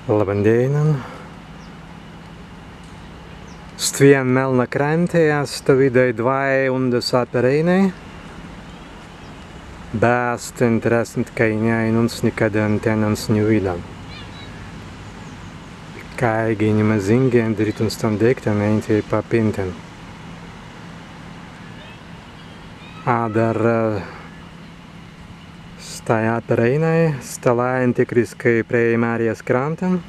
Labdien! Stvien melna krantėje stovydai dvai undas apereinai. Bäst intressant kainai uns nikada tenens njuilan. Kai gini mazingen dritun standekten einti papinten. Dar stai apereinai stalainti kriskai prie Marijas kranten.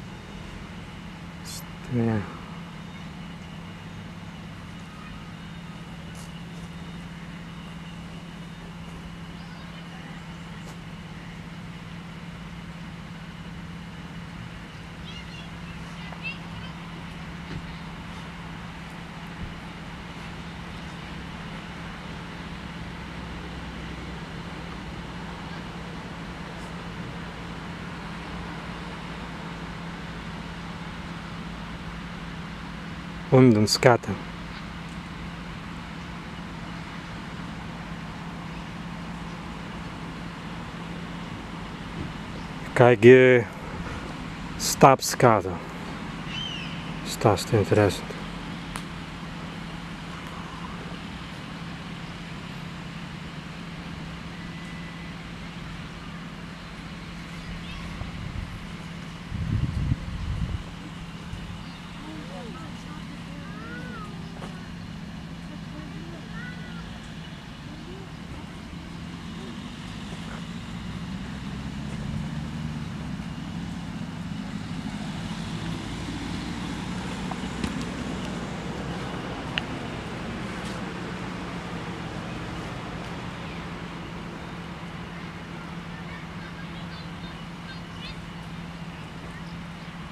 Un skata. Kaigi stāp skata. Stāst interesanti.